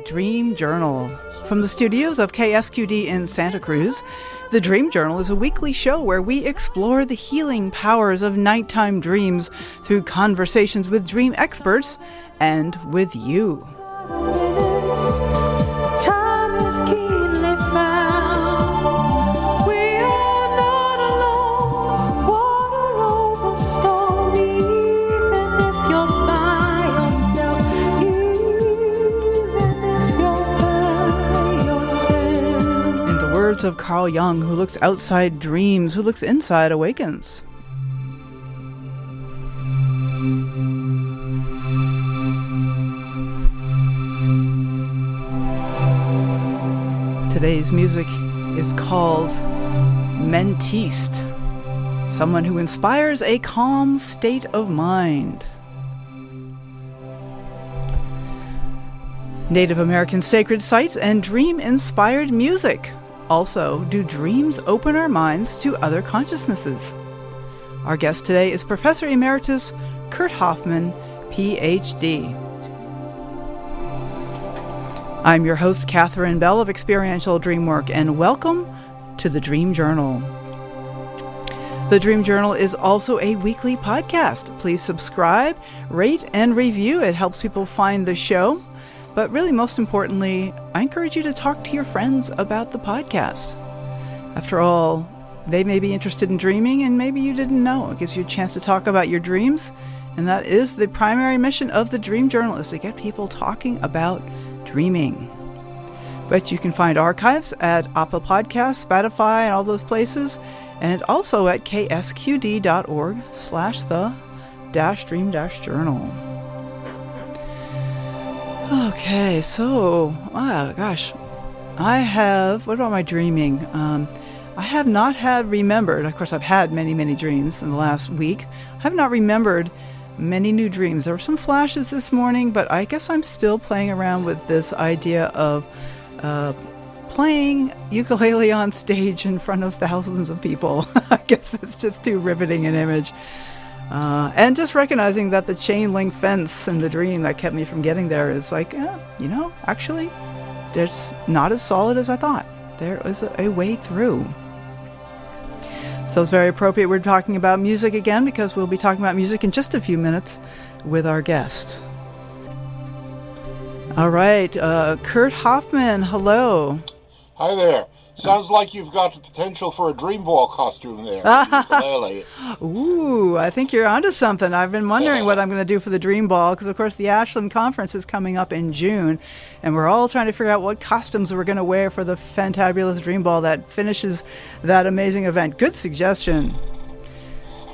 Dream Journal. From the studios of KSQD in Santa Cruz, the Dream Journal is a weekly show where we explore the healing powers of nighttime dreams through conversations with dream experts and with you. Of Carl Jung, who looks outside dreams, who looks inside awakens. Today's music is called Mentiste, someone who inspires a calm state of mind. Native American sacred sites and dream-inspired music. Also, do dreams open our minds to other consciousnesses? Our guest today is Professor Emeritus Curt Hoffman, Ph.D. I'm your host, Catherine Bell of Experiential Dreamwork, and welcome to the Dream Journal. The Dream Journal is also a weekly podcast. Please subscribe, rate, and review. It helps people find the show. But really, most importantly, I encourage you to talk to your friends about the podcast. After all, they may be interested in dreaming, and maybe you didn't know. It gives you a chance to talk about your dreams, and that is the primary mission of the Dream Journal, is to get people talking about dreaming. But you can find archives at Apple Podcasts, Spotify, and all those places, and also at ksqd.org/the-dream-journal. Okay, so, what about my dreaming? I have not had remembered, of course I've had many dreams in the last week. I have not remembered many new dreams. There were some flashes this morning, but I guess I'm still playing around with this idea of playing ukulele on stage in front of thousands of people. I guess it's just too riveting an image. And just recognizing that the chain link fence in the dream that kept me from getting there is like, actually, it's not as solid as I thought. There is a way through. So it's very appropriate we're talking about music again, because we'll be talking about music in just a few minutes with our guest. All right, Curt Hoffman, hello. Hi there. Sounds like you've got the potential for a dream ball costume there. Ooh, I think you're onto something. I've been wondering what I'm going to do for the dream ball, because of course the Ashland conference is coming up in June, and we're all trying to figure out what costumes we're going to wear for the fantabulous dream ball that finishes that amazing event. Good suggestion.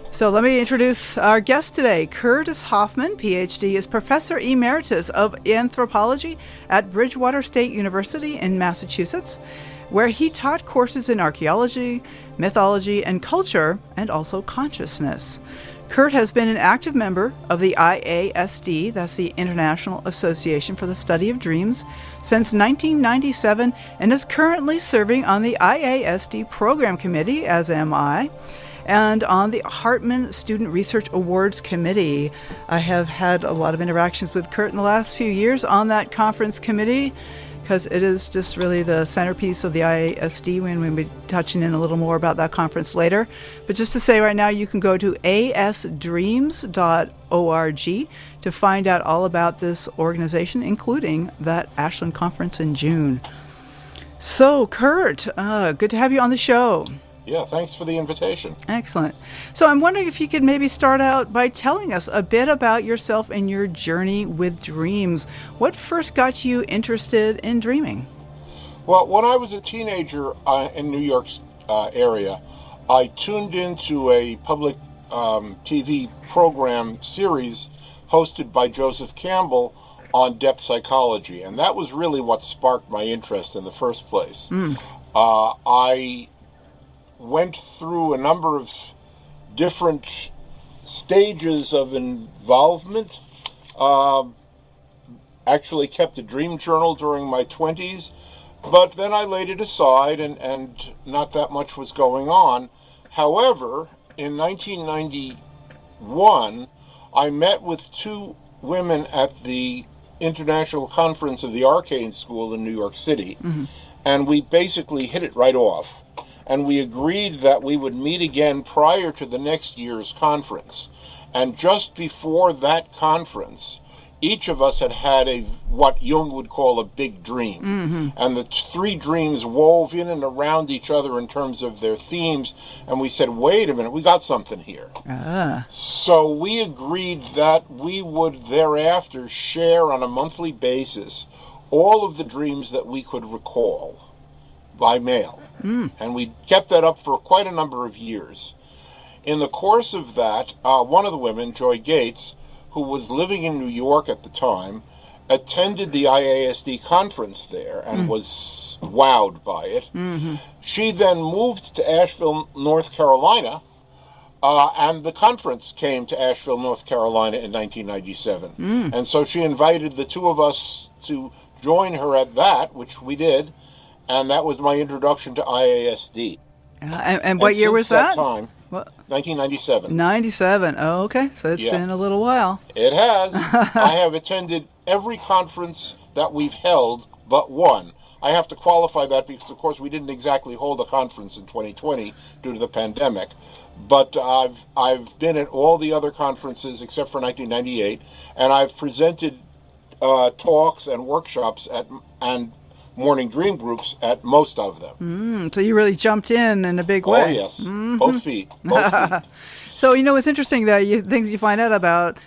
So let me introduce our guest today. Curtis Hoffman, Ph.D., is Professor Emeritus of Anthropology at Bridgewater State University in Massachusetts, where he taught courses in archaeology, mythology, and culture, and also consciousness. Curt has been an active member of the IASD, that's the International Association for the Study of Dreams, since 1997, and is currently serving on the IASD Program Committee, as am I, and on the Hartmann Student Research Awards Committee. I have had a lot of interactions with Curt in the last few years on that conference committee, because it is just really the centerpiece of the IASD, when we'll be touching in a little more about that conference later. But just to say right now, you can go to asdreams.org to find out all about this organization, including that Ashland conference in June. So, Curt, good to have you on the show. Yeah, thanks for the invitation. Excellent. So I'm wondering if you could maybe start out by telling us a bit about yourself and your journey with dreams. What first got you interested in dreaming? Well, when I was a teenager in New York's area, I tuned into a public TV program series hosted by Joseph Campbell on depth psychology, and that was really what sparked my interest in the first place. I went through a number of different stages of involvement. Actually kept a dream journal during my 20s, but then I laid it aside and not that much was going on. However, in 1991, I met with two women at the International Conference of the Arcane School in New York City, and we basically hit it right off. And we agreed that we would meet again prior to the next year's conference. And just before that conference, each of us had had what Jung would call a big dream. And the three dreams wove in and around each other in terms of their themes. And we said, wait a minute, we got something here. So we agreed that we would thereafter share on a monthly basis all of the dreams that we could recall by mail. And we kept that up for quite a number of years. In the course of that, one of the women, Joy Gates, who was living in New York at the time, attended the IASD conference there and was wowed by it. She then moved to Asheville, North Carolina, and the conference came to Asheville, North Carolina in 1997. And so she invited the two of us to join her at that, which we did, and that was my introduction to IASD. And what year was that? Time, 1997. 97. Oh, okay. So it's been a little while. It has. I have attended every conference that we've held but one. I have to qualify that because, of course, we didn't exactly hold a conference in 2020 due to the pandemic. But I've been at all the other conferences except for 1998, and I've presented talks and workshops and morning dream groups at most of them. So you really jumped in a big way. Oh, yes. Both feet. So, it's interesting that things you find out about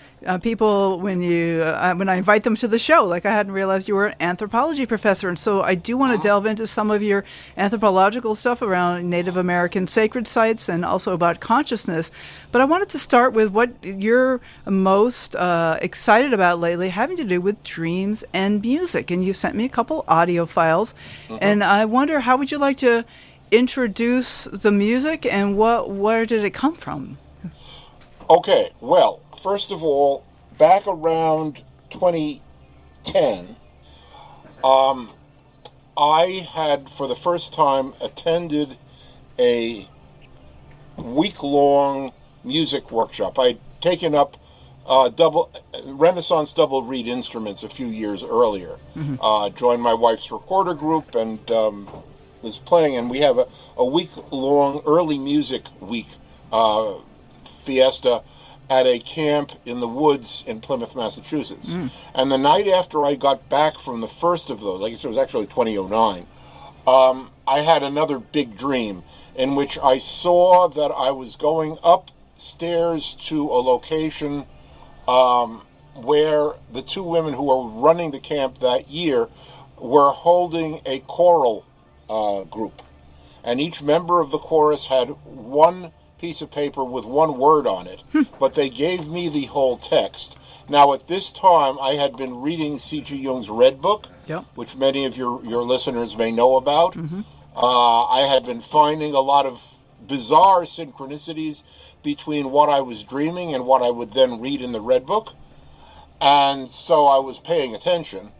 people when I invite them to the show. Like, I hadn't realized you were an anthropology professor. And so I do want to delve into some of your anthropological stuff around Native American sacred sites and also about consciousness. But I wanted to start with what you're most excited about lately, having to do with dreams and music. And you sent me a couple audio files. And I wonder, how would you like to introduce the music and where did it come from? Okay, well, first of all, back around 2010, I had, for the first time, attended a week-long music workshop. I'd taken up Renaissance double reed instruments a few years earlier. Joined my wife's recorder group and was playing, and we have a week-long early music week fiesta at a camp in the woods in Plymouth, Massachusetts. And the night after I got back from the first of those, I guess it was actually 2009, I had another big dream in which I saw that I was going upstairs to a location where the two women who were running the camp that year were holding a choral group. And each member of the chorus had one piece of paper with one word on it, but they gave me the whole text. Now, at this time, I had been reading C.G. Jung's Red Book, which many of your listeners may know about. I had been finding a lot of bizarre synchronicities between what I was dreaming and what I would then read in the Red Book. And so I was paying attention.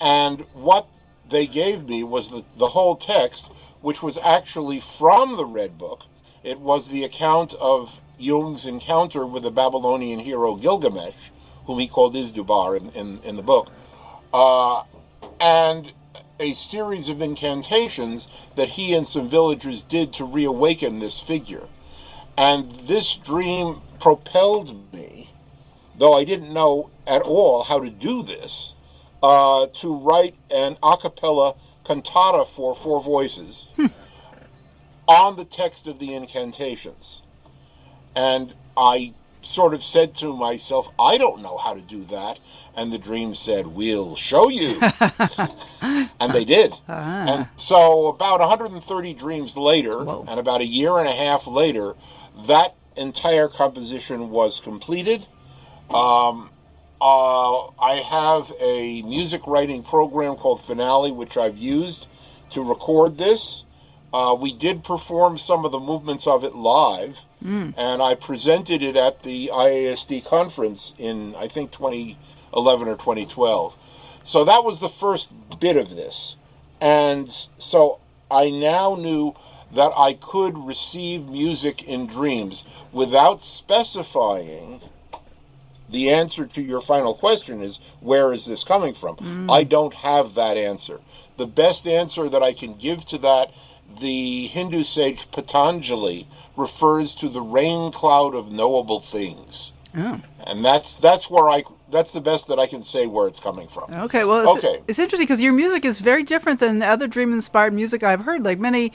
And what they gave me was the whole text, which was actually from the Red Book. It was the account of Jung's encounter with the Babylonian hero Gilgamesh, whom he called Izdubar in the book, and a series of incantations that he and some villagers did to reawaken this figure. And this dream propelled me, though I didn't know at all how to do this, to write an a cappella cantata for 4 voices on the text of the incantations. And I sort of said to myself, I don't know how to do that. And the dream said, we'll show you. And they did. And so about 130 dreams later, and about a year and a half later, that entire composition was completed. I have a music writing program called Finale, which I've used to record this. We did perform some of the movements of it live, and I presented it at the IASD conference in, I think, 2011 or 2012. So that was the first bit of this. And so I now knew that I could receive music in dreams without specifying the answer to your final question is, where is this coming from? I don't have that answer. The best answer that I can give to that, the Hindu sage Patanjali refers to the rain cloud of knowable things. Oh. And that's the best that I can say where it's coming from. Okay, well, it's interesting because your music is very different than the other dream-inspired music I've heard. Like many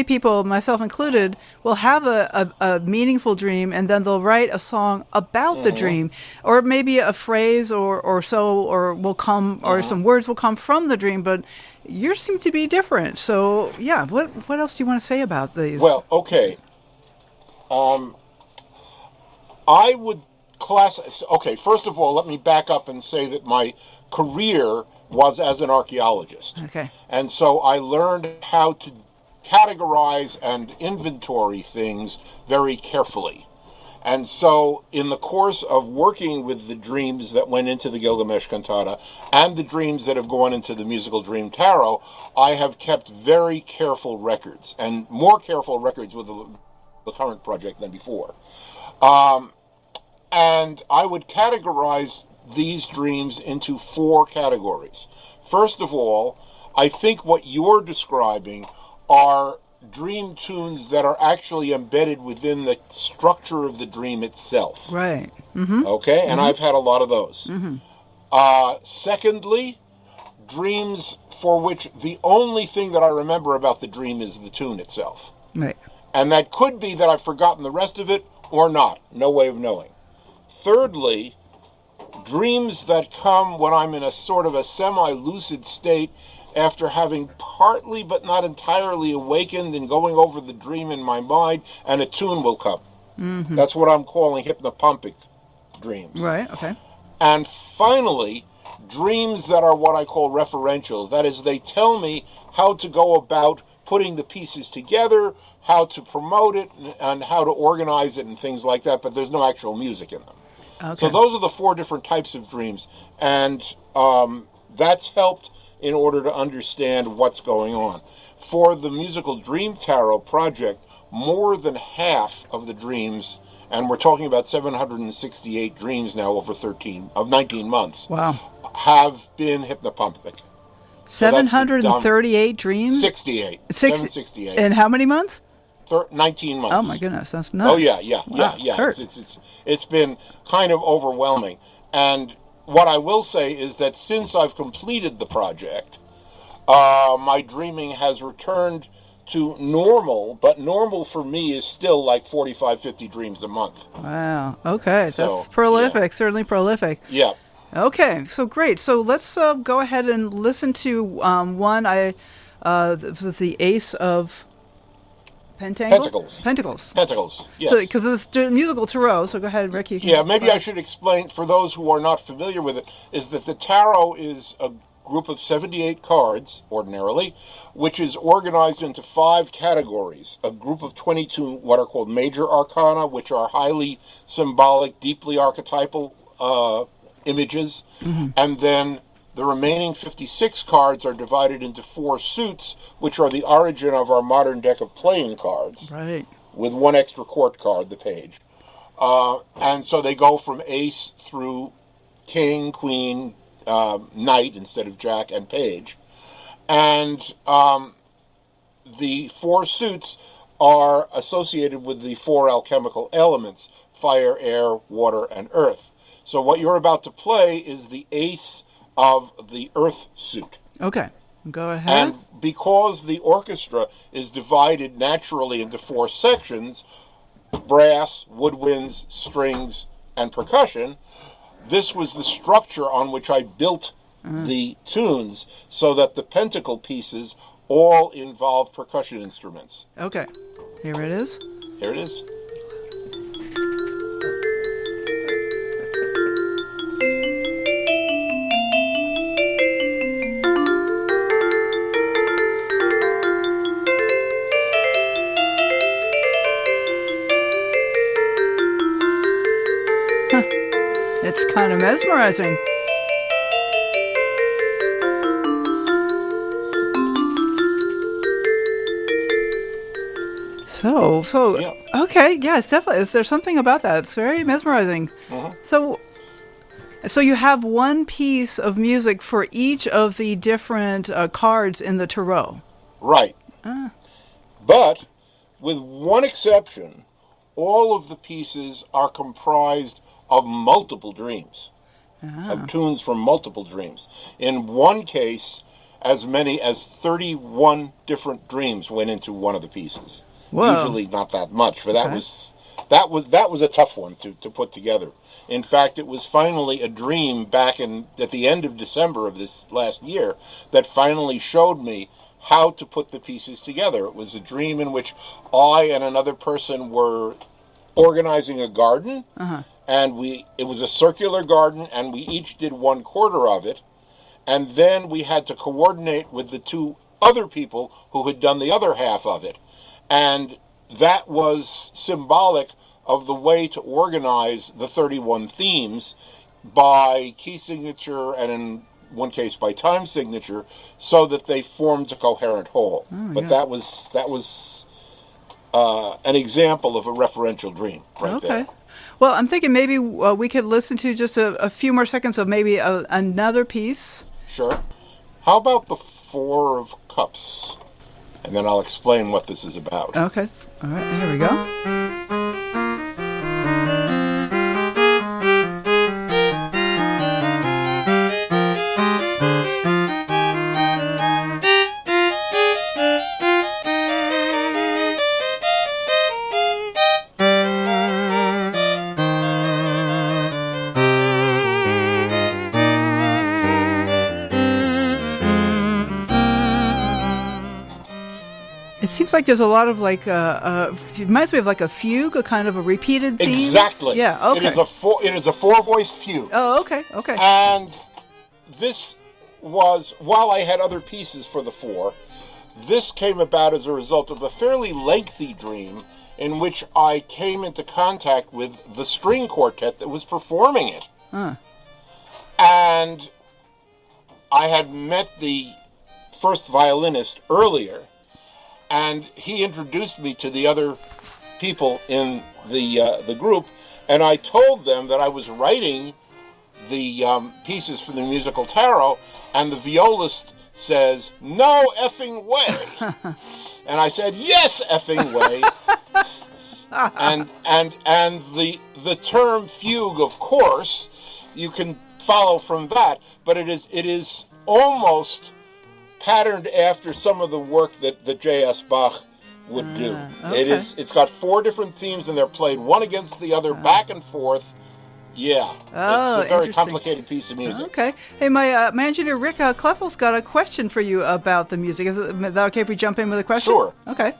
people, myself included, will have a meaningful dream and then they'll write a song about the dream, or maybe a phrase or some words will come from the dream. But yours seem to be different. So yeah, what else do you want to say about these? Well, okay. I would first of all, let me back up and say that my career was as an archaeologist. Okay. And so I learned how to categorize and inventory things very carefully. And so in the course of working with the dreams that went into the Gilgamesh Cantata and the dreams that have gone into the musical Dream Tarot, I have kept very careful records, and more careful records with the current project than before. And I would categorize these dreams into 4 categories. First of all, I think what you're describing are dream tunes that are actually embedded within the structure of the dream itself. Right. Mm-hmm. Okay? And I've had a lot of those. Mm-hmm. Secondly, dreams for which the only thing that I remember about the dream is the tune itself. Right. And that could be that I've forgotten the rest of it or not. No way of knowing. Thirdly, dreams that come when I'm in a sort of a semi-lucid state after having partly but not entirely awakened and going over the dream in my mind, and a tune will come. Mm-hmm. That's what I'm calling hypnopompic dreams. Right, okay. And finally, dreams that are what I call referential. That is, they tell me how to go about putting the pieces together, how to promote it, and how to organize it and things like that, but there's no actual music in them. Okay. So those are the 4 different types of dreams, and that's helped in order to understand what's going on. For the musical Dream Tarot project, more than half of the dreams, and we're talking about 768 dreams now over 19 months, wow, have been hypnopompic. 738 dreams? 68. 768. In how many months? 19 months. Oh my goodness, that's nuts. Oh yeah. Wow. It's been kind of overwhelming. And what I will say is that since I've completed the project, my dreaming has returned to normal, but normal for me is still like 45, 50 dreams a month. Wow. Okay, that's prolific, certainly prolific. Yeah. Okay, so great. So let's go ahead and listen to one. The Ace of Pentacles. Yes. So, because it's musical tarot. So go ahead, Rick. Maybe I should explain for those who are not familiar with it. Is that the tarot is a group of 78 cards ordinarily, which is organized into 5 categories. A group of 22 what are called major arcana, which are highly symbolic, deeply archetypal images, and then the remaining 56 cards are divided into 4 suits, which are the origin of our modern deck of playing cards, right? With 1 extra court card, the page. And so they go from ace through king, queen, knight instead of jack, and page. And the 4 suits are associated with the 4 alchemical elements: fire, air, water, and earth. So what you're about to play is the ace of the earth suit. Okay, go ahead. And because the orchestra is divided naturally into 4 sections, brass, woodwinds, strings, and percussion, this was the structure on which I built the tunes, so that the pentacle pieces all involve percussion instruments. Okay, here it is. Here it is. It's kind of mesmerizing. So, yeah. Okay, yes, definitely. There's something about that. It's very mesmerizing. Mm-hmm. So, So you have one piece of music for each of the different cards in the tarot. Right. But with one exception, all of the pieces are comprised of multiple dreams, of tunes from multiple dreams. In one case, as many as 31 different dreams went into one of the pieces. Whoa. Usually not that much, but that was a tough one to put together. In fact, it was finally a dream back at the end of December of this last year that finally showed me how to put the pieces together. It was a dream in which I and another person were organizing a garden, and it was a circular garden, and we each did 1/4 of it, and then we had to coordinate with the 2 other people who had done the other half of it. And that was symbolic of the way to organize the 31 themes by key signature and in one case by time signature, so that they formed a coherent whole. But that was an example of a referential dream right there. Well, I'm thinking maybe we could listen to just a few more seconds of maybe another piece. Sure. How about the 4 of Cups? And then I'll explain what this is about. Okay. All right, here we go. It seems like there's a lot of it reminds me of like a fugue, a kind of a repeated theme. Exactly. Yeah. Okay. It is a 4-voice fugue. Oh, okay. Okay. And this was, while I had other pieces for the 4, this came about as a result of a fairly lengthy dream in which I came into contact with the string quartet that was performing it. And I had met the first violinist earlier, and he introduced me to the other people in the group, and I told them that I was writing the pieces for the musical tarot, and the violist says, "No effing way." And I said, "Yes, effing way." and the term fugue, of course, you can follow from that, but it is almost patterned after some of the work that J.S. Bach would do. Okay. It's got 4 different themes, and they're played one against the other, back and forth. Yeah, it's a very complicated piece of music. Okay. Hey, my engineer Rick Kleffel's got a question for you about the music. Is that okay if we jump in with a question? Sure. Okay.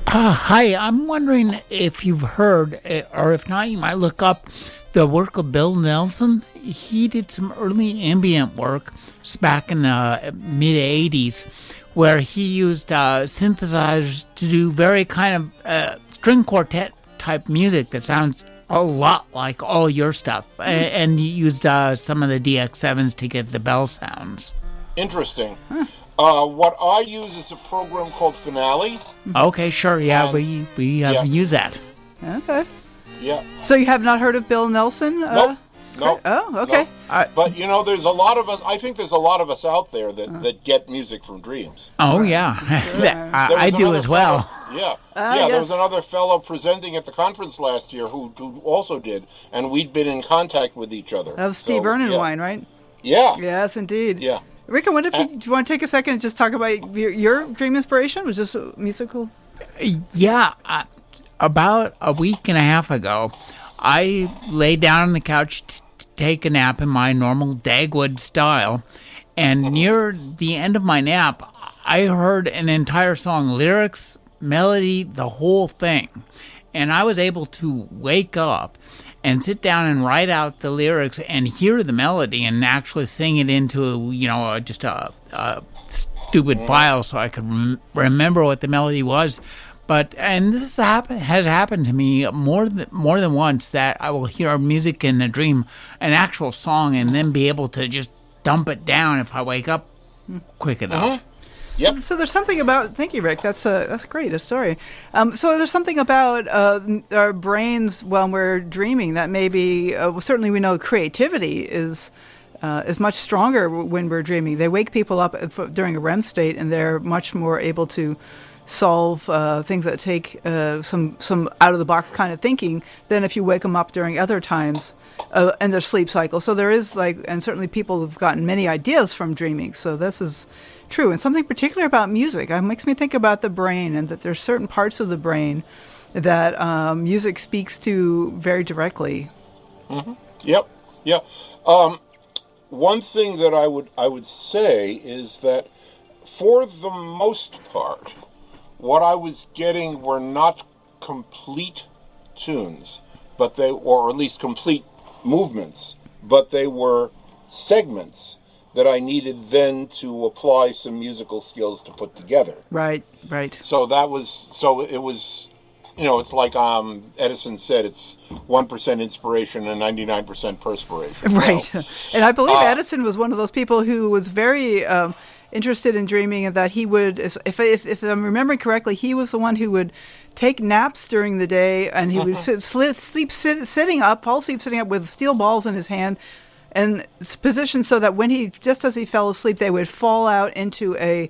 Hi, I'm wondering if you've heard, or if not, you might look up the work of Bill Nelson. He did some early ambient work back in the mid-'80s, where he used synthesizers to do very kind of string quartet type music that sounds a lot like all your stuff, and he used some of the DX7s to get the bell sounds. Interesting. What I use is a program called Finale. Okay, sure, yeah, we have used that. Okay. Yeah. So you have not heard of Bill Nelson? Nope. Oh, okay. No. But there's a lot of us. I think there's a lot of us out there that get music from dreams. Oh yeah, I do as well. Yeah. Yes. There was another fellow presenting at the conference last year who also did, and we'd been in contact with each other. Of Steve Ernenwein, right? Yeah. Yes, indeed. Yeah. Rick, I wonder if do you want to take a second and just talk about your dream inspiration? Was this musical? Yeah. About a week and a half ago, I lay down on the couch to take a nap in my normal Dagwood style, and near the end of my nap, I heard an entire song, lyrics, melody, the whole thing. And I was able to wake up and sit down and write out the lyrics and hear the melody and actually sing it into, just a stupid file so I could remember what the melody was. And this has happened to me more than once, that I will hear music in a dream, an actual song, and then be able to just dump it down if I wake up quick enough. Yep. So there's something about. Thank you, Rick. That's great. A story. So there's something about our brains when we're dreaming that maybe certainly we know creativity is much stronger when we're dreaming. They wake people up during a REM state, and they're much more able to solve things that take some out of the box kind of thinking than if you wake them up during other times in their sleep cycle. So there is and certainly people have gotten many ideas from dreaming. So this is true. And something particular about music makes me think about the brain, and that there's certain parts of the brain that music speaks to very directly. Mm-hmm. Yep. Yeah. One thing that I would say is that for the most part, what I was getting were not complete tunes, or at least complete movements, but they were segments that I needed then to apply some musical skills to put together. Right. So it was, it's like Edison said, it's 1% inspiration and 99% perspiration. Right. So, and I believe Edison was one of those people who was very interested in dreaming, and that he would, if I'm remembering correctly, he was the one who would take naps during the day, and he would fall asleep sitting up with steel balls in his hand, and positioned so that just as he fell asleep, they would fall out into a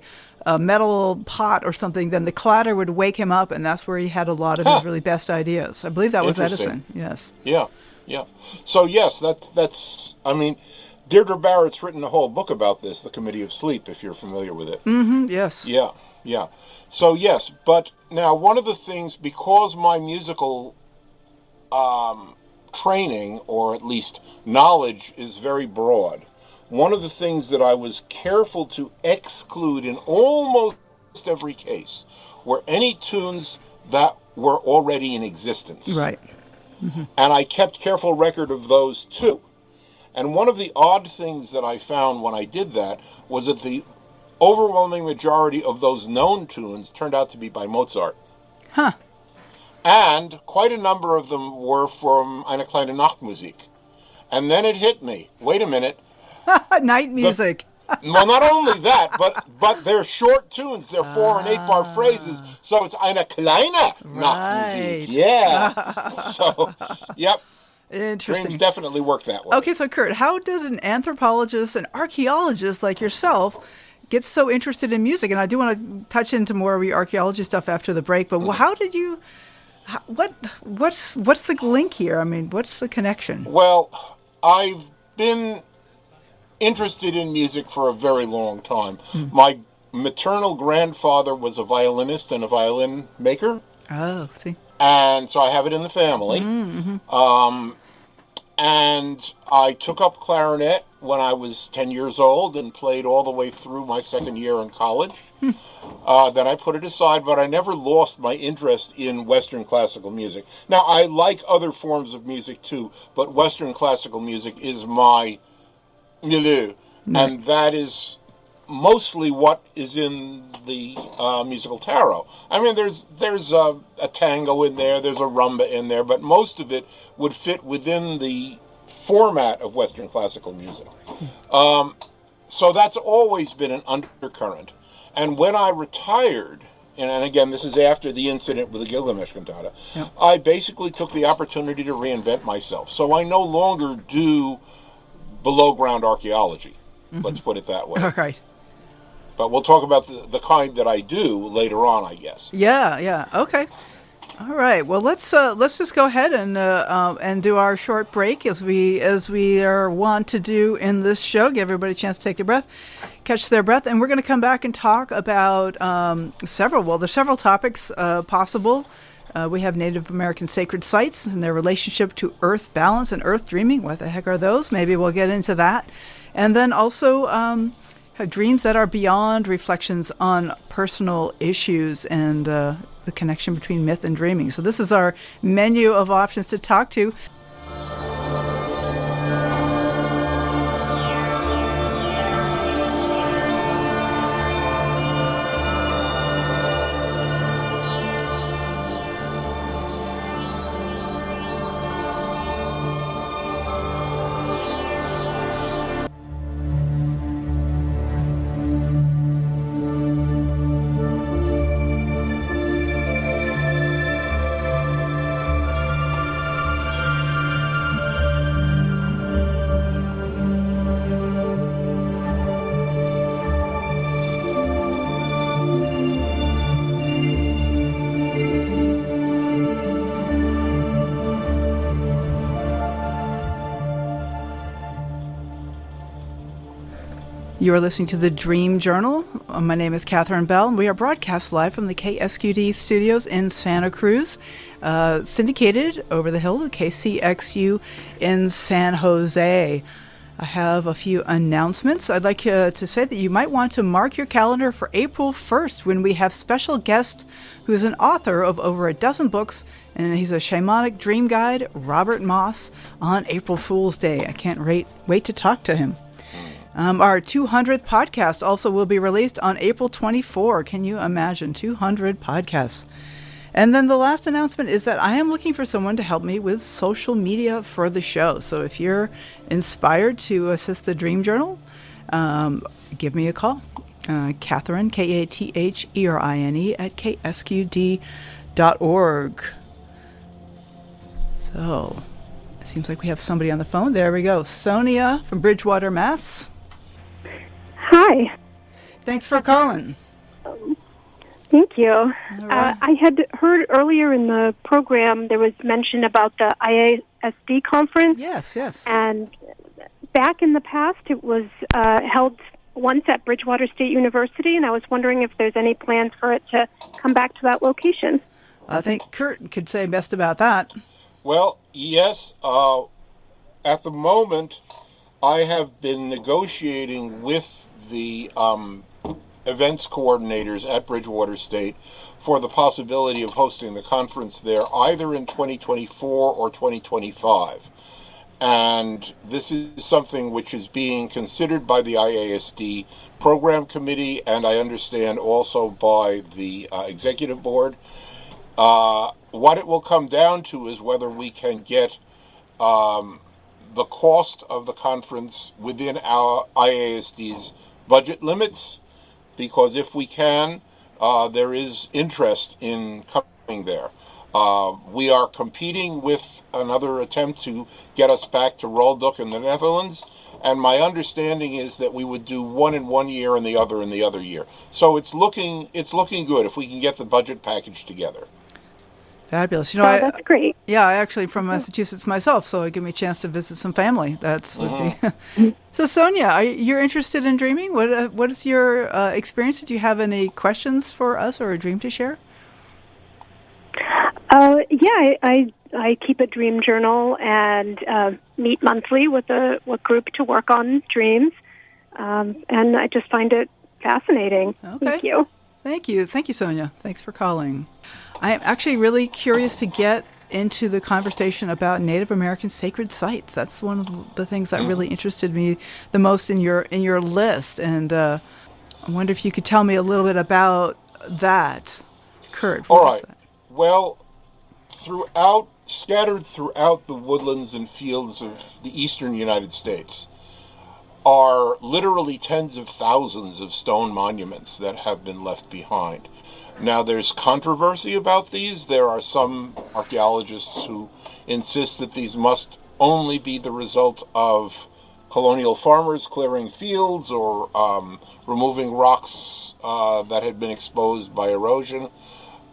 metal pot or something. Then the clatter would wake him up, and that's where he had a lot of his really best ideas. I believe that was Edison. Yes. Yeah. So yes, that's. I mean, Deirdre Barrett's written a whole book about this, The Committee of Sleep, if you're familiar with it. Mm-hmm, yes. Yeah. So yes, but now one of the things, because my musical training, or at least knowledge, is very broad, one of the things that I was careful to exclude in almost every case were any tunes that were already in existence. Right. Mm-hmm. And I kept careful record of those too. And one of the odd things that I found when I did that was that the overwhelming majority of those known tunes turned out to be by Mozart. Huh. And quite a number of them were from Eine kleine Nachtmusik. And then it hit me. Wait a minute. Night music. Well, not only that, but they're short tunes. They're 4 and 8 bar phrases. So it's Eine kleine Nachtmusik. Yeah. So, yep. Interesting. Dreams definitely work that way. Okay, so Curt, how does an anthropologist, an archaeologist like yourself, get so interested in music? And I do want to touch into more of the archaeology stuff after the break, but how did you... What's the link here? I mean, what's the connection? Well, I've been interested in music for a very long time. My maternal grandfather was a violinist and a violin maker. Oh, see. And so I have it in the family. Mm-hmm. And I took up clarinet when I was 10 years old and played all the way through my second year in college. Then I put it aside, but I never lost my interest in Western classical music. Now, I like other forms of music too, but Western classical music is my milieu. And that is mostly what is in the musical tarot. I mean, there's a tango in there, there's a rumba in there, but most of it would fit within the format of Western classical music. So that's always been an undercurrent. And when I retired, and again, this is after the incident with the Gilgamesh cantata, I basically took the opportunity to reinvent myself. So I no longer do below-ground archaeology. Let's put it that way. All right. But we'll talk about the kind that I do later on, I guess. Yeah. Okay. All right. Well, let's just go ahead and do our short break as we are wont to do in this show. Give everybody a chance to catch their breath, and we're going to come back and talk about there's several topics possible. We have Native American sacred sites and their relationship to earth balance and earth dreaming. What the heck are those? Maybe we'll get into that. And then also have dreams that are beyond reflections on personal issues and the connection between myth and dreaming. So this is our menu of options to talk to. You are listening to the Dream Journal. My name is Catherine Bell, and we are broadcast live from the KSQD studios in Santa Cruz, syndicated over the hill to KCXU in San Jose. I have a few announcements. I'd like to say that you might want to mark your calendar for April 1st when we have special guest who is an author of over a dozen books, and he's a shamanic dream guide, Robert Moss, on April Fool's Day. I can't wait to talk to him. Our 200th podcast also will be released on April 24. Can you imagine? 200 podcasts. And then the last announcement is that I am looking for someone to help me with social media for the show. So if you're inspired to assist the Dream Journal, give me a call. Catherine, Katherin, at ksqd.org. So it seems like we have somebody on the phone. There we go. Sonia from Bridgewater, Mass. Hi. Thanks for calling. Thank you. Right. I had heard earlier in the program there was mention about the IASD conference. Yes. And back in the past it was held once at Bridgewater State University, and I was wondering if there's any plans for it to come back to that location. I think Curt could say best about that. Well, yes. At the moment, I have been negotiating with the events coordinators at Bridgewater State for the possibility of hosting the conference there either in 2024 or 2025. And this is something which is being considered by the IASD Program Committee, and I understand also by the Executive Board. What it will come down to is whether we can get the cost of the conference within our IASD's budget limits, because if we can, there is interest in coming there. We are competing with another attempt to get us back to Rolduk in the Netherlands, and my understanding is that we would do one in 1 year and the other in the other year. So it's looking good if we can get the budget package together. Fabulous. That's great. Yeah, I actually from Massachusetts myself, so it gave me a chance to visit some family. So, Sonia, you're interested in dreaming? What is your experience? Do you have any questions for us or a dream to share? I keep a dream journal and meet monthly with a group to work on dreams, and I just find it fascinating. Okay. Thank you. Thank you, Sonia. Thanks for calling. I am actually really curious to get into the conversation about Native American sacred sites. That's one of the things that really interested me the most in your list, and I wonder if you could tell me a little bit about that, Curt. All right. Well, scattered throughout the woodlands and fields of the eastern United States are literally tens of thousands of stone monuments that have been left behind. Now, there's controversy about these. There are some archaeologists who insist that these must only be the result of colonial farmers clearing fields or removing rocks that had been exposed by erosion.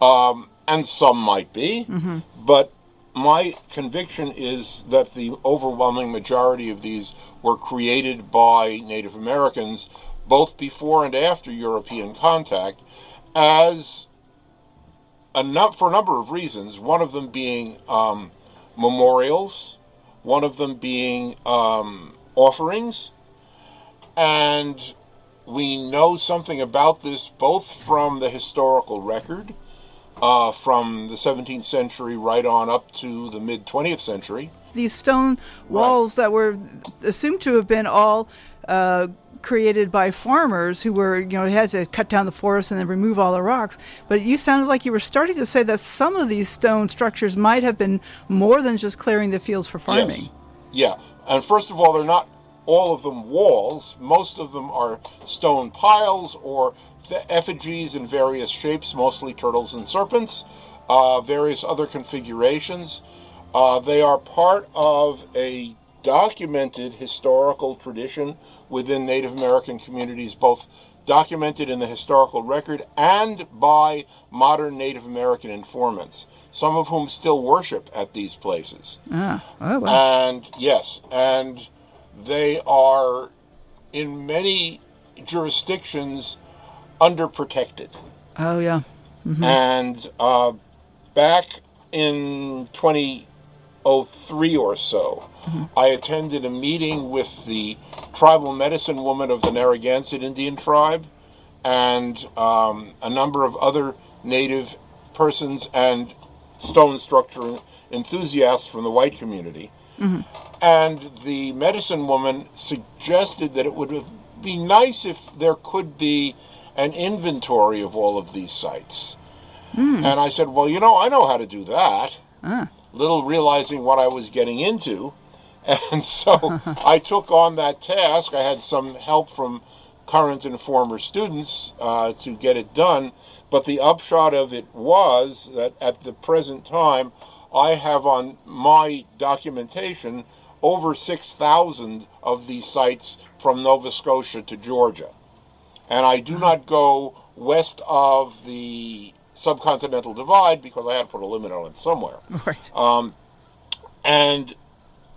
And some might be. Mm-hmm. But my conviction is that the overwhelming majority of these were created by Native Americans, both before and after European contact, for a number of reasons, one of them being memorials, one of them being offerings, and we know something about this both from the historical record, from the 17th century right on up to the mid-20th century. These stone walls that were assumed to have been all created by farmers who were, had to cut down the forest and then remove all the rocks. But you sounded like you were starting to say that some of these stone structures might have been more than just clearing the fields for farming. Yes. Yeah. And first of all, they're not all of them walls. Most of them are stone piles or effigies in various shapes, mostly turtles and serpents, various other configurations. They are part of a documented historical tradition within Native American communities, both documented in the historical record and by modern Native American informants, some of whom still worship at these places. Oh, wow. And yes, and they are in many jurisdictions underprotected. Oh, yeah. And back in 2003 or so, I attended a meeting with the tribal medicine woman of the Narragansett Indian tribe and a number of other native persons and stone structure enthusiasts from the white community. And the medicine woman suggested that it would be nice if there could be an inventory of all of these sites. And I said, well, I know how to do that. Little realizing what I was getting into. And so I took on that task. I had some help from current and former students to get it done. But the upshot of it was that at the present time, I have on my documentation over 6,000 of these sites from Nova Scotia to Georgia. And I do not go west of the subcontinental divide because I had to put a limit on it somewhere. Right. And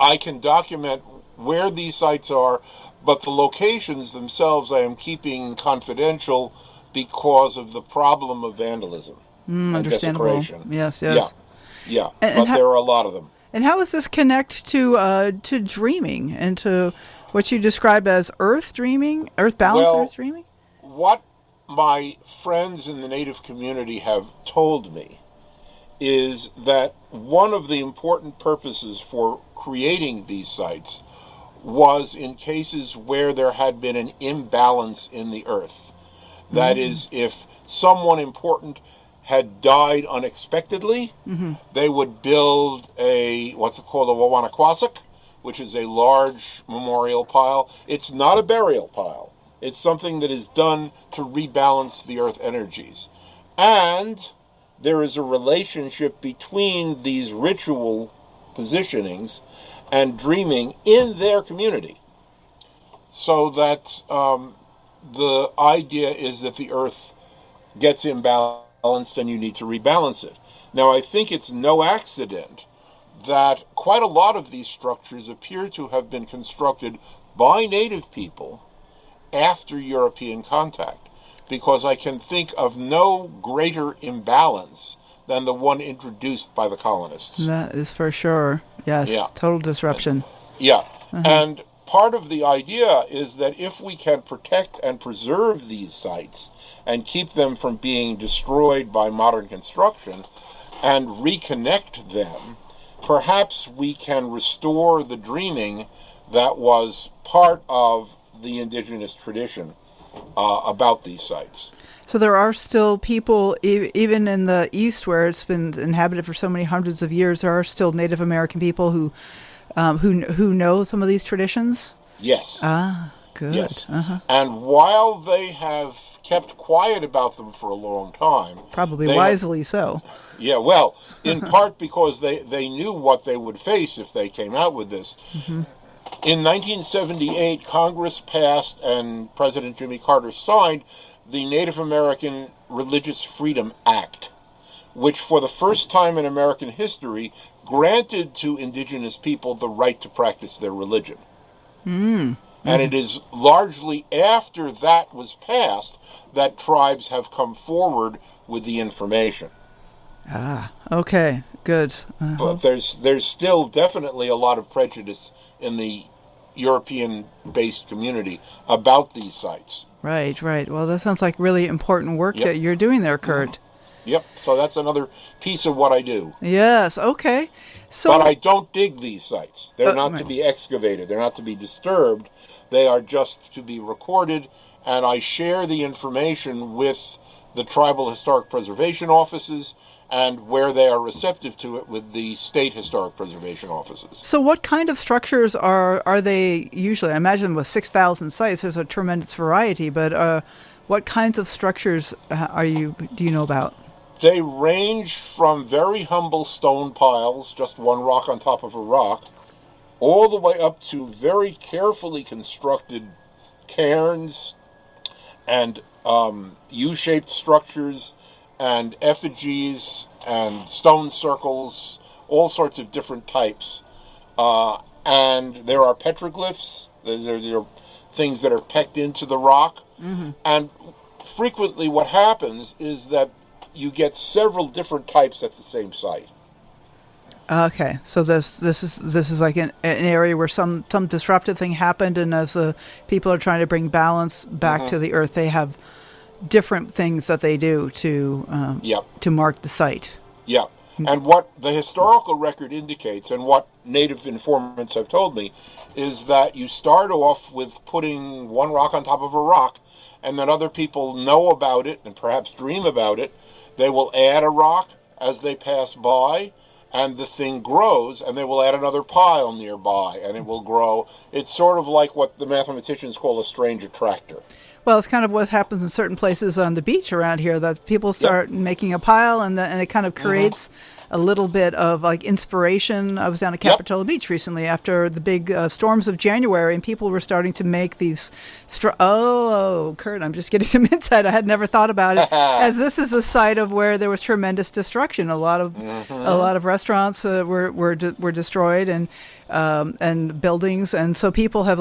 I can document where these sites are, but the locations themselves I am keeping confidential because of the problem of vandalism and Understandable. desecration. Yes. Yeah, And but there are a lot of them. And how does this connect to dreaming and to what you describe as earth dreaming, earth balance, earth dreaming? What my friends in the Native community have told me is that one of the important purposes for creating these sites was in cases where there had been an imbalance in the earth. That is, if someone important had died unexpectedly, they would build what's called a Wawanakwasik, which is a large memorial pile. It's not a burial pile. It's something that is done to rebalance the earth energies. And there is a relationship between these ritual positionings and dreaming in their community. So that the idea is that the earth gets imbalanced and you need to rebalance it. Now, I think it's no accident that quite a lot of these structures appear to have been constructed by native people after European contact, because I can think of no greater imbalance than the one introduced by the colonists. That is for sure. Yes, Yeah. Total disruption. Yeah, and part of the idea is that if we can protect and preserve these sites and keep them from being destroyed by modern construction and reconnect them, perhaps we can restore the dreaming that was part of the indigenous tradition about these sites. So there are still people, even in the East, where it's been inhabited for so many hundreds of years. There are still Native American people who know some of these traditions. Yes. Ah, good. Yes. And while they have kept quiet about them for a long time, Probably wisely so. Yeah, well, in part because they knew what they would face if they came out with this. In 1978, Congress passed and President Jimmy Carter signed the Native American Religious Freedom Act, which for the first time in American history granted to indigenous people the right to practice their religion. And it is largely after that was passed that tribes have come forward with the information. Ah, okay, good. But there's still definitely a lot of prejudice in the European-based community about these sites. Right. Well, that sounds like really important work that you're doing there, Curt. Yep, so that's another piece of what I do. Yes, okay. So, but I don't dig these sites. They're not to be excavated. They're not to be disturbed. They are just to be recorded, and I share the information with the tribal historic preservation offices and where they are receptive to it with the state historic preservation offices. So what kind of structures are they usually? I imagine with 6,000 sites, there's a tremendous variety, but what kinds of structures do you know about? They range from very humble stone piles, just one rock on top of a rock, all the way up to very carefully constructed cairns and U-shaped structures and effigies and stone circles, all sorts of different types. And there are petroglyphs. There are things that are pecked into the rock And frequently what happens is that you get several different types at the same site. Okay, so this is like an area where some disruptive thing happened, and as the people are trying to bring balance back to the earth, they have different things that they do to mark the site. Yeah, and what the historical record indicates, and what native informants have told me, is that you start off with putting one rock on top of a rock, and then other people know about it and perhaps dream about it. They will add a rock as they pass by, and the thing grows, and they will add another pile nearby, and it will grow. It's sort of like what the mathematicians call a strange attractor. Well, it's kind of what happens in certain places on the beach around here, that people start making a pile, and it kind of creates a little bit of like inspiration. I was down at Capitola Beach recently after the big storms of January, and people were starting to make these. Curt, I'm just getting some insight. I had never thought about it, as this is a site of where there was tremendous destruction. A lot of restaurants were destroyed, and buildings, and so people have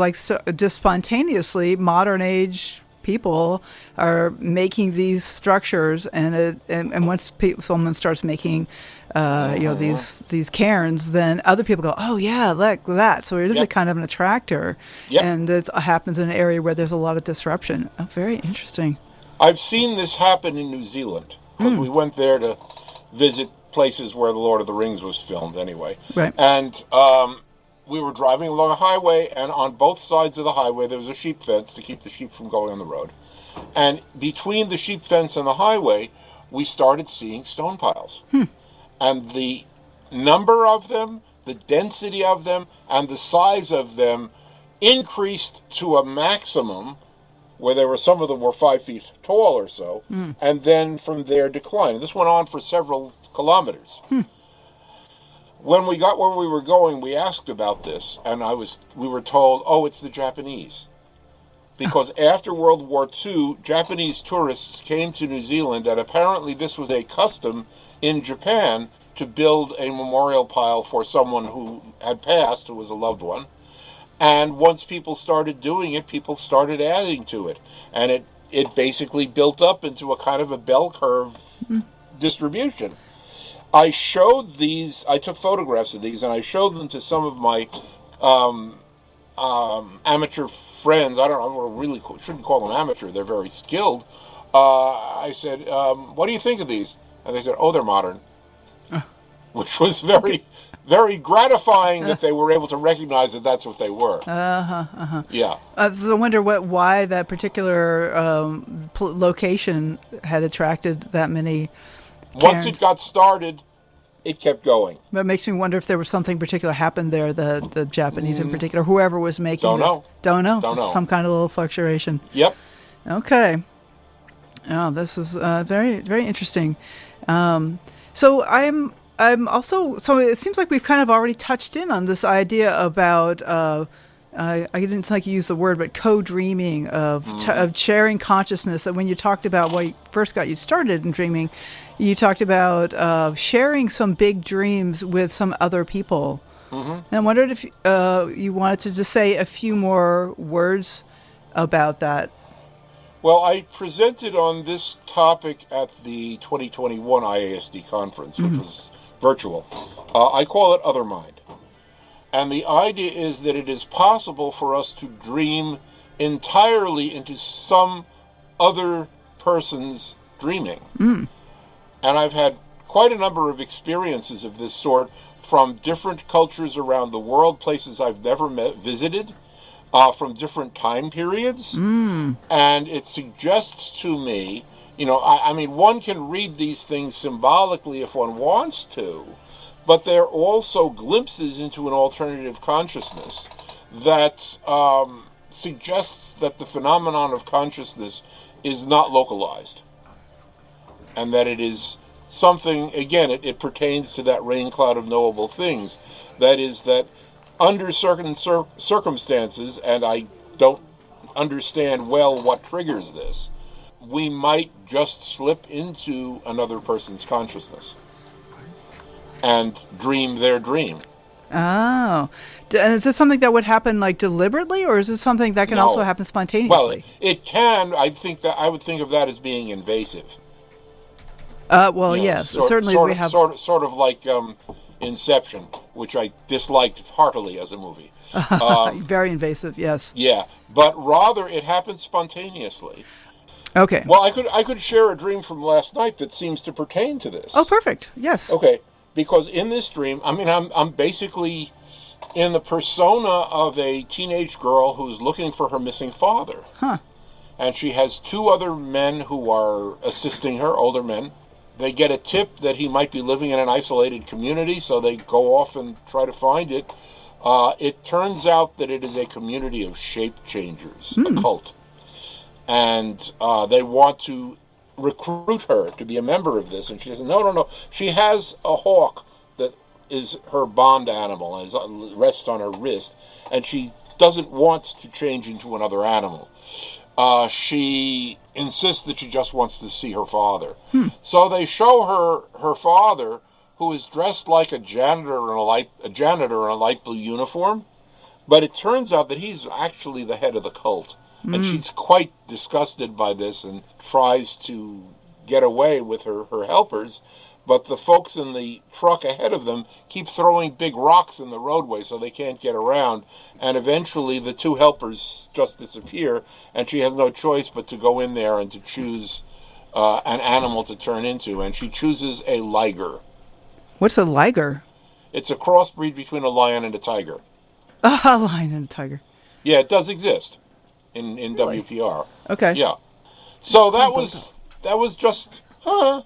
just spontaneously modern age people are making these structures, and once someone starts making these cairns, then other people go, oh yeah, like that. So it is a kind of an attractor, and it happens in an area where there's a lot of disruption. Oh, very interesting. I've seen this happen in New Zealand, because we went there to visit places where The Lord of the Rings was filmed anyway. Right. And we were driving along a highway, and on both sides of the highway there was a sheep fence to keep the sheep from going on the road. And between the sheep fence and the highway, we started seeing stone piles. And the number of them, the density of them, and the size of them increased to a maximum where some of them were 5 feet tall or so, and then from there declined. This went on for several kilometers. When we got where we were going, we asked about this, and we were told, oh, it's the Japanese. Because after World War II, Japanese tourists came to New Zealand, and apparently this was a custom in Japan to build a memorial pile for someone who had passed, who was a loved one. And once people started doing it, people started adding to it. And it basically built up into a kind of a bell curve distribution. I took photographs of these, and I showed them to some of my amateur friends. I really shouldn't call them amateur. They're very skilled. I said, what do you think of these? And they said, oh, they're modern. Which was very, very gratifying that they were able to recognize that that's what they were. Yeah. I wonder why that particular location had attracted that many Once it got started, it kept going. But it makes me wonder if there was something particular happened there, the Japanese in particular, whoever was making Don't this. know. Don't know. Don't know. Some kind of little fluctuation. Yep. Okay. Oh, this is very, very interesting. So I'm also, so it seems like we've kind of already touched in on this idea about, I didn't like you use the word, but co-dreaming, of sharing consciousness. That when you talked about what first got you started in dreaming, you talked about sharing some big dreams with some other people. And I wondered if you wanted to just say a few more words about that. Well, I presented on this topic at the 2021 IASD conference, which was virtual. I call it Other Mind. And the idea is that it is possible for us to dream entirely into some other person's dreaming. And I've had quite a number of experiences of this sort from different cultures around the world, places I've never visited, from different time periods. And it suggests to me, I mean, one can read these things symbolically if one wants to, but they're also glimpses into an alternative consciousness that suggests that the phenomenon of consciousness is not localized, and that it is something, again, it pertains to that rain cloud of knowable things. That is that under certain circumstances, and I don't understand well what triggers this, we might just slip into another person's consciousness and dream their dream. Oh. And is this something that would happen like deliberately, or is this something that can No. also happen spontaneously? Well, it can. I would think of that as being invasive. Well, You know, yes. sort, Certainly sort we of, have... sort of like Inception, which I disliked heartily as a movie. Very invasive, yes. Yeah, but rather it happens spontaneously. Okay. Well, I could share a dream from last night that seems to pertain to this. Oh, perfect. Yes. Okay, because in this dream, I mean, I'm basically in the persona of a teenage girl who's looking for her missing father. Huh. And she has two other men who are assisting her, older men. They get a tip that he might be living in an isolated community, so they go off and try to find it. It turns out that it is a community of shape changers, a cult. And they want to recruit her to be a member of this. And she says, no. She has a hawk that is her bond animal, and rests on her wrist, and she doesn't want to change into another animal. She insists that she just wants to see her father. So they show her father, who is dressed like a janitor in a light blue uniform, but it turns out that he's actually the head of the cult. And she's quite disgusted by this and tries to get away with her helpers, but the folks in the truck ahead of them keep throwing big rocks in the roadway so they can't get around, and eventually the two helpers just disappear, and she has no choice but to go in there and to choose an animal to turn into, and she chooses a liger. What's a liger? It's a crossbreed between a lion and a tiger. A lion and a tiger. Yeah, it does exist in Really? WPR. Okay. Yeah. So that was just, I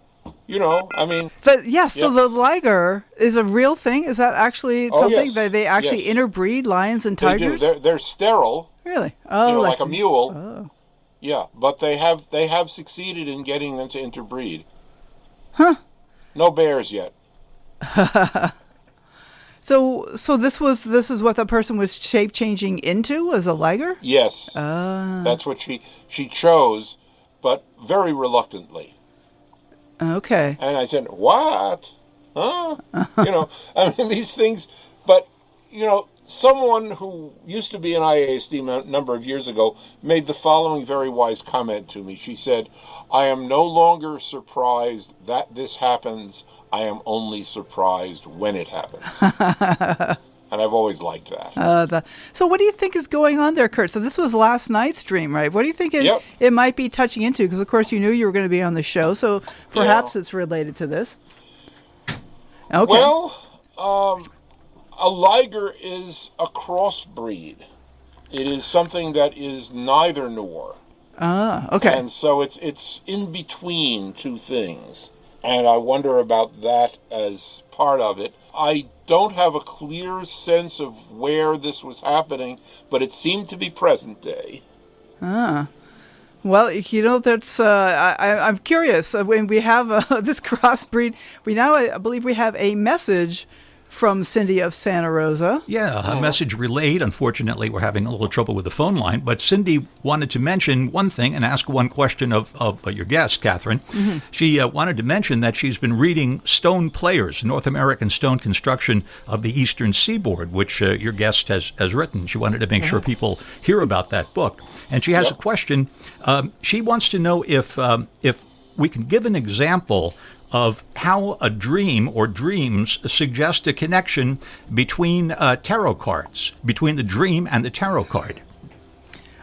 mean. But yes, so Yep. the liger is a real thing? Is that actually Oh, something yes. that they actually Yes. interbreed lions and They tigers? do. They're sterile, Really? Oh, like a mule. Oh. Yeah, but they have succeeded in getting them to interbreed. Huh. No bears yet. So this is what the person was shape changing into, as a liger? Yes, that's what she chose, but very reluctantly. Okay. And I said, "What? Huh?" I mean, these things. But someone who used to be an IASD number of years ago made the following very wise comment to me. She said, "I am no longer surprised that this happens. I am only surprised when it happens." And I've always liked that. So what do you think is going on there, Curt? So this was last night's dream, right? What do you think Yep. it might be touching into? Because, of course, you knew you were going to be on the show, so perhaps it's related to this. Okay. Well, a liger is a crossbreed. It is something that is neither nor. Okay. And so it's in between two things. And I wonder about that as part of it. I don't have a clear sense of where this was happening, but it seemed to be present day. Well, that's I'm curious. When we have this crossbreed, I believe we have a message from Cindy of Santa Rosa. Yeah, a message relayed. Unfortunately, we're having a little trouble with the phone line, but Cindy wanted to mention one thing and ask one question of your guest, Catherine. Mm-hmm. She wanted to mention that she's been reading Stone Players, North American Stone Construction of the Eastern Seaboard, which your guest has written. She wanted to make sure people hear about that book. And she has a question. She wants to know if we can give an example of how a dream or dreams suggest a connection between tarot cards, between the dream and the tarot card.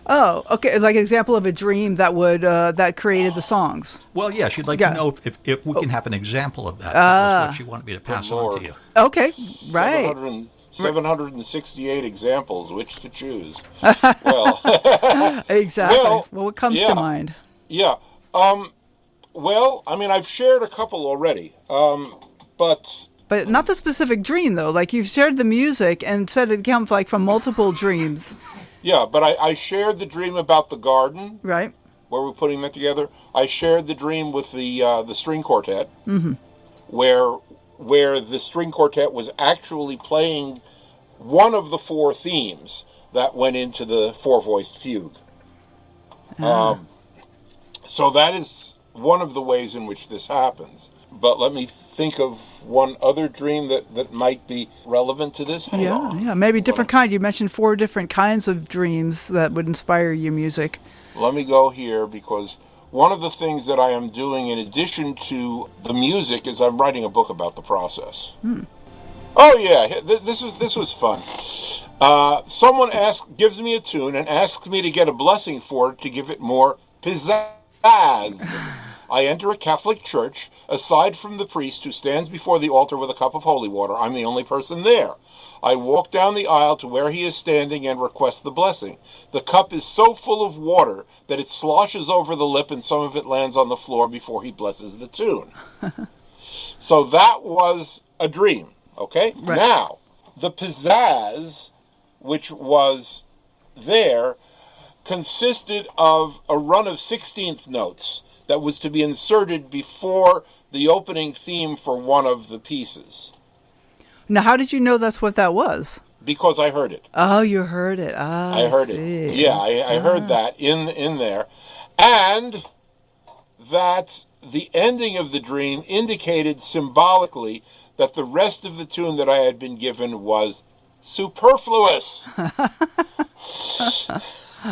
Oh, okay. Like an example of a dream that would that created the songs. Well, yeah, she'd like to know if we can have an example of that. That was what she wanted me to pass on to you. Okay, right. 768 examples, which to choose. Well, exactly. Well, what comes to mind? Yeah. Well, I mean, I've shared a couple already, but not the specific dream, though. Like, you've shared the music and said it comes like from multiple dreams. Yeah, but I shared the dream about the garden, right? Where we're putting that together. I shared the dream with the string quartet, where the string quartet was actually playing one of the four themes that went into the four-voiced fugue. So that is one of the ways in which this happens. but let me think of one other dream that might be relevant to this. Hang on. Yeah, maybe different kind. You mentioned 4 different kinds of dreams that would inspire your music. Let me go here, because one of the things that I am doing in addition to the music is I'm writing a book about the process. Oh yeah, this was fun. Someone gives me a tune and asks me to get a blessing for it to give it more pizzazz. I enter a Catholic church. Aside from the priest who stands before the altar with a cup of holy water, I'm the only person there. I walk down the aisle to where he is standing and request the blessing. The cup is so full of water that it sloshes over the lip and some of it lands on the floor before he blesses the tune. So that was a dream, okay? Right. Now, the pizzazz, which was there, consisted of a run of 16th notes that was to be inserted before the opening theme for one of the pieces. Now, how did you know that's what that was? Because I heard it. Oh, you heard it. I heard it. Yeah, I heard that in there. And that the ending of the dream indicated symbolically that the rest of the tune that I had been given was superfluous.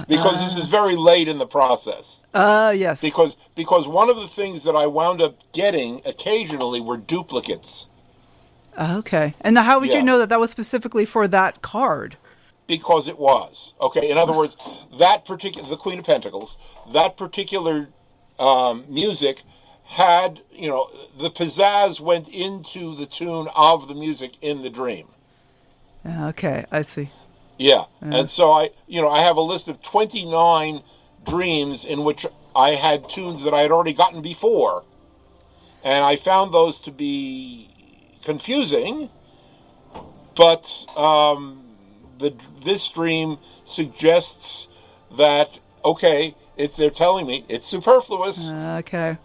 Because this is very late in the process. Yes. Because one of the things that I wound up getting occasionally were duplicates. Okay. And now how would you know that was specifically for that card? Because it was. Okay, in other words, the Queen of Pentacles, that particular music had, the pizzazz went into the tune of the music in the dream. Okay, I see. Yeah, and so I have a list of 29 dreams in which I had tunes that I had already gotten before, and I found those to be confusing, but this dream suggests that, okay, they're telling me it's superfluous. Okay.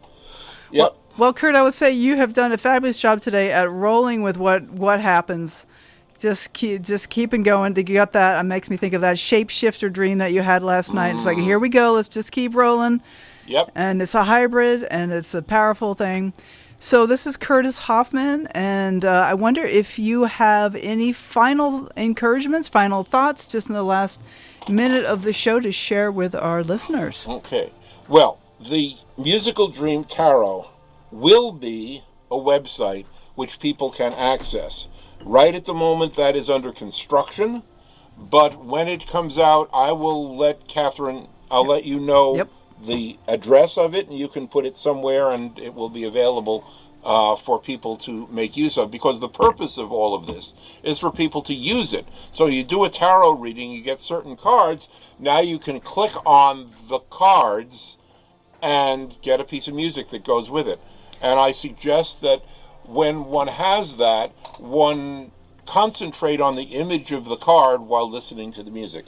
Yep. Well, Curt, I would say you have done a fabulous job today at rolling with what happens. Just keeping going. You got that. It makes me think of that shapeshifter dream that you had last night. It's like, here we go. Let's just keep rolling. Yep. And it's a hybrid, and it's a powerful thing. So this is Curtis Hoffman, and I wonder if you have any final encouragements, final thoughts, just in the last minute of the show to share with our listeners. Okay. Well, the Musical Dream Tarot will be a website which people can access. Right at the moment, that is under construction, but when it comes out, I will let Catherine, I'll let you know the address of it, and you can put it somewhere, and it will be available for people to make use of, because the purpose of all of this is for people to use it. So you do a tarot reading, you get certain cards, now you can click on the cards and get a piece of music that goes with it. And I suggest that when one has that, one concentrate on the image of the card while listening to the music.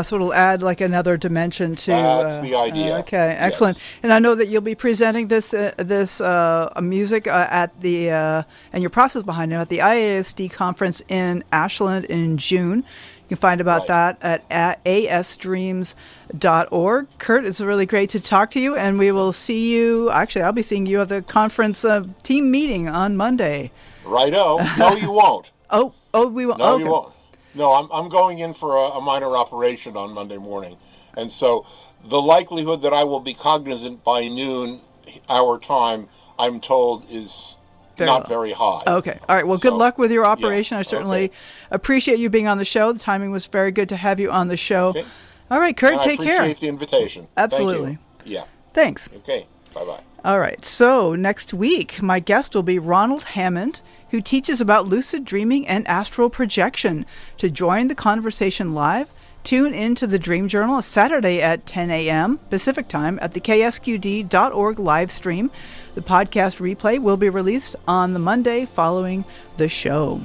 So it'll add like another dimension to... That's the idea. Okay, excellent. Yes. And I know that you'll be presenting this music at the, and your process behind it, at the IASD conference in Ashland in June. You can find about that at asdreams.org. Curt, it's really great to talk to you, and we will see you, actually I'll be seeing you at the conference team meeting on Monday. Righto. No, you won't. Oh, we won't. No, okay. You won't. No, I'm going in for a minor operation on Monday morning. And so the likelihood that I will be cognizant by noon, our time, I'm told, is not very high. Okay. All right. Well, good luck with your operation. I certainly appreciate you being on the show. The timing was very good to have you on the show. Okay. All right, Curt, take care. I appreciate the invitation. Absolutely. Thank you. Yeah. Thanks. Okay. Bye-bye. All right. So next week, my guest will be Ronald Hammond, who teaches about lucid dreaming and astral projection. To join the conversation live, tune into the Dream Journal Saturday at 10 a.m. Pacific Time at the ksqd.org live stream. The podcast replay will be released on the Monday following the show.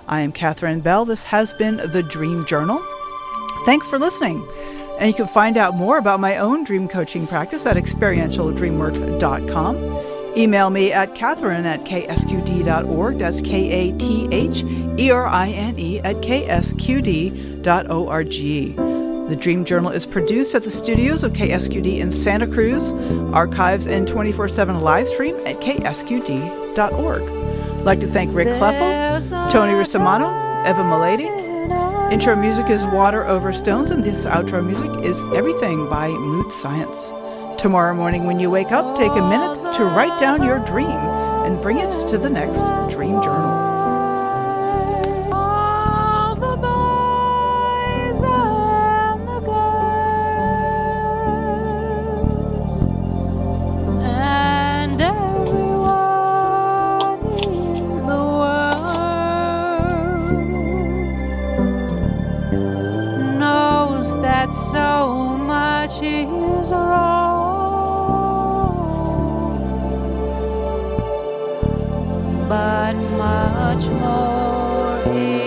I am Catherine Bell. This has been the Dream Journal. Thanks for listening. And you can find out more about my own dream coaching practice at experientialdreamwork.com. Email me at Catherine@ksqd.org. That's KATHERINE @ksqd.org. The Dream Journal is produced at the studios of KSQD in Santa Cruz, archives and 24/7 live stream at ksqd.org. I'd like to thank Rick Kleffel, Tony Russomano, Eva Milady. Intro music is Water Over Stones, and this outro music is Everything by Mood Science. Tomorrow morning when you wake up, take a minute to write down your dream and bring it to the next Dream Journal. All the boys and the girls and everyone in the world knows that so much is wrong. But much more is